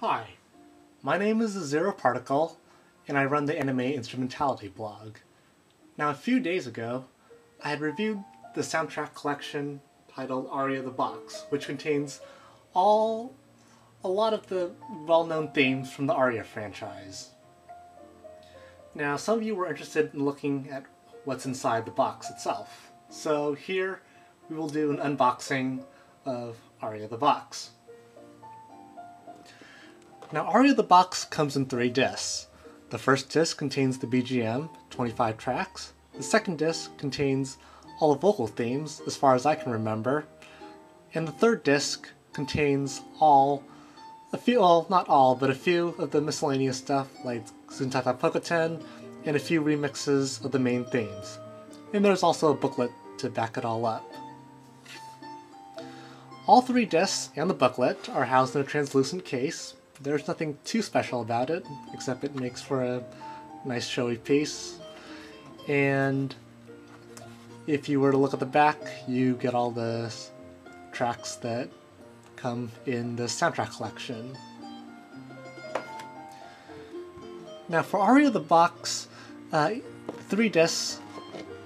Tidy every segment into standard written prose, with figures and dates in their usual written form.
Hi, my name is Zero Particle, and I run the Anime Instrumentality blog. Now, a few days ago, I had reviewed the soundtrack collection titled Aria the Box, which contains a lot of the well-known themes from the Aria franchise. Now, some of you were interested in looking at what's inside the box itself, so here we will do an unboxing of Aria the Box. Now, Aria the Box comes in 3 discs. The first disc contains the BGM, 25 tracks. The second disc contains all the vocal themes, as far as I can remember. And the third disc contains not all, but a few of the miscellaneous stuff like Zuntata Pokoten and a few remixes of the main themes. And there's also a booklet to back it all up. All 3 discs and the booklet are housed in a translucent case. There's nothing too special about it, except it makes for a nice showy piece. And if you were to look at the back, you get all the tracks that come in the soundtrack collection. Now for Aria the Box, 3 discs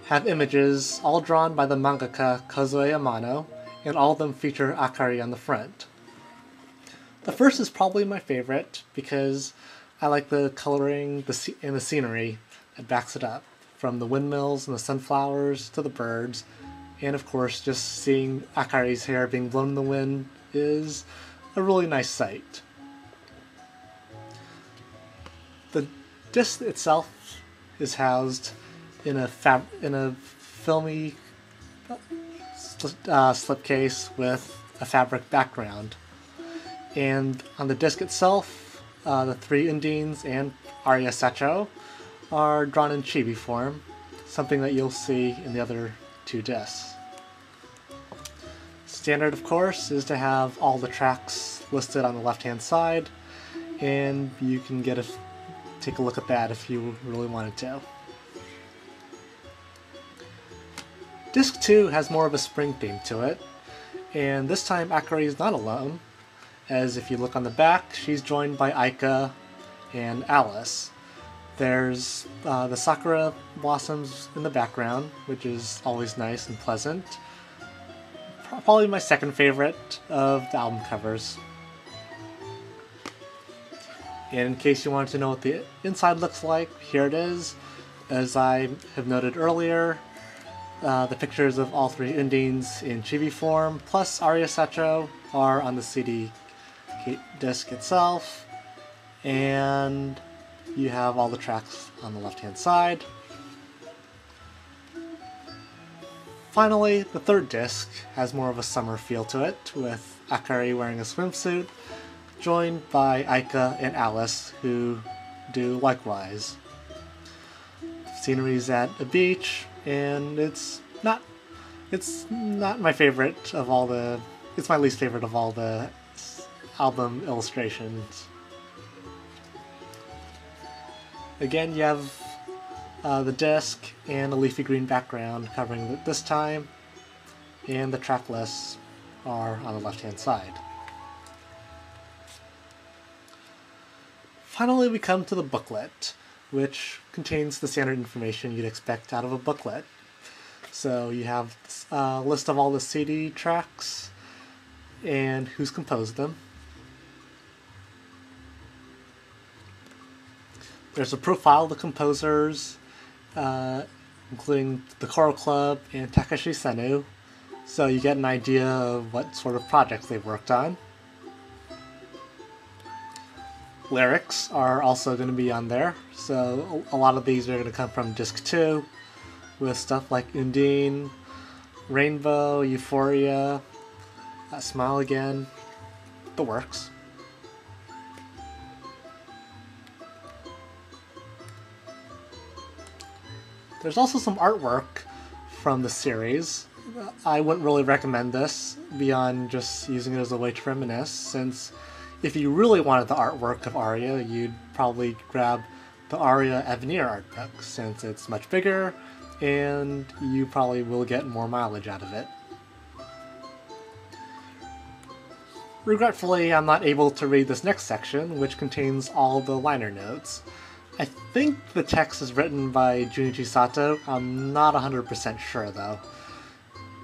have images all drawn by the mangaka Kazuya Amano, and all of them feature Akari on the front. The first is probably my favorite because I like the coloring and the scenery that backs it up, from the windmills and the sunflowers to the birds, and of course just seeing Akari's hair being blown in the wind is a really nice sight. The disc itself is housed in a filmy slipcase with a fabric background. And on the disc itself, the 3 Undines and Aria Sacho are drawn in chibi form, something that you'll see in the other 2 discs. Standard, of course, is to have all the tracks listed on the left-hand side, and you can take a look at that if you really wanted to. Disc 2 has more of a spring theme to it, and this time Akari is not alone, as if you look on the back, she's joined by Aika and Alice. There's the sakura blossoms in the background, which is always nice and pleasant. Probably my second favorite of the album covers. And in case you wanted to know what the inside looks like, here it is. As I have noted earlier, the pictures of all 3 Undines in chibi form, plus Aria Sacho, are on the CD disc itself, and you have all the tracks on the left hand side. Finally, the third disc has more of a summer feel to it, with Akari wearing a swimsuit, joined by Aika and Alice, who do likewise. Scenery's at a beach, and it's not my favorite of all the. It's my least favorite of all the album illustrations. Again, you have the disc and a leafy green background covering it this time, and the track lists are on the left hand side. Finally, we come to the booklet, which contains the standard information you'd expect out of a booklet. So you have a list of all the CD tracks and who's composed them. There's a profile of the composers, including the Choral Club and Takeshi Senu, so you get an idea of what sort of projects they've worked on. Lyrics are also going to be on there, so a lot of these are going to come from Disc 2, with stuff like Undine, Rainbow, Euphoria, Smile Again, the works. There's also some artwork from the series. I wouldn't really recommend this beyond just using it as a way to reminisce, since if you really wanted the artwork of Aria, you'd probably grab the Aria Avenir art book, since it's much bigger and you probably will get more mileage out of it. Regretfully, I'm not able to read this next section, which contains all the liner notes. I think the text is written by Junichi Sato. I'm not 100% sure though.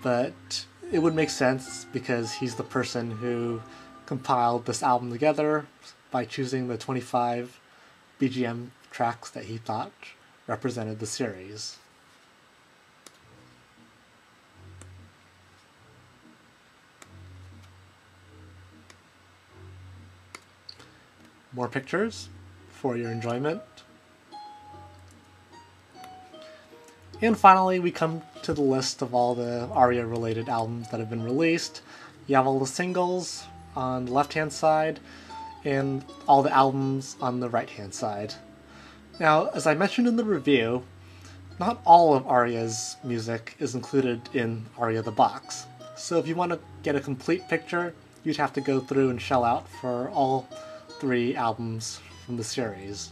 But it would make sense because he's the person who compiled this album together by choosing the 25 BGM tracks that he thought represented the series. More pictures for your enjoyment. And finally, we come to the list of all the Aria-related albums that have been released. You have all the singles on the left-hand side, and all the albums on the right-hand side. Now, as I mentioned in the review, not all of Aria's music is included in Aria the Box. So if you want to get a complete picture, you'd have to go through and shell out for all 3 albums from the series.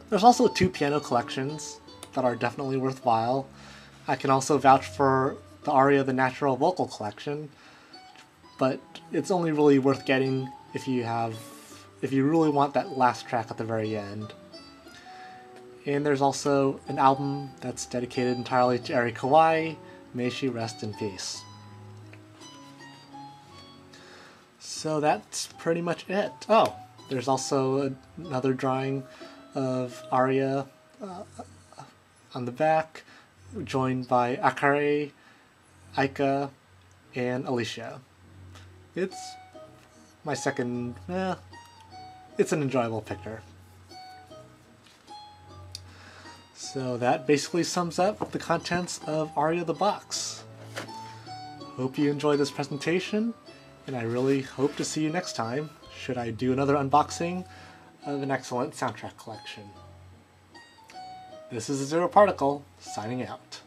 There's also 2 piano collections that are definitely worthwhile. I can also vouch for the Aria the Natural Vocal Collection, but it's only really worth getting if you really want that last track at the very end. And there's also an album that's dedicated entirely to Eri Kawai, may she rest in peace. So that's pretty much it. Oh, there's also another drawing of Aria on the back, joined by Akare, Aika, and Alicia. It's my second, it's an enjoyable picture. So that basically sums up the contents of Aria the Box. Hope you enjoyed this presentation, and I really hope to see you next time, should I do another unboxing of an excellent soundtrack collection. This is Zero Particle, signing out.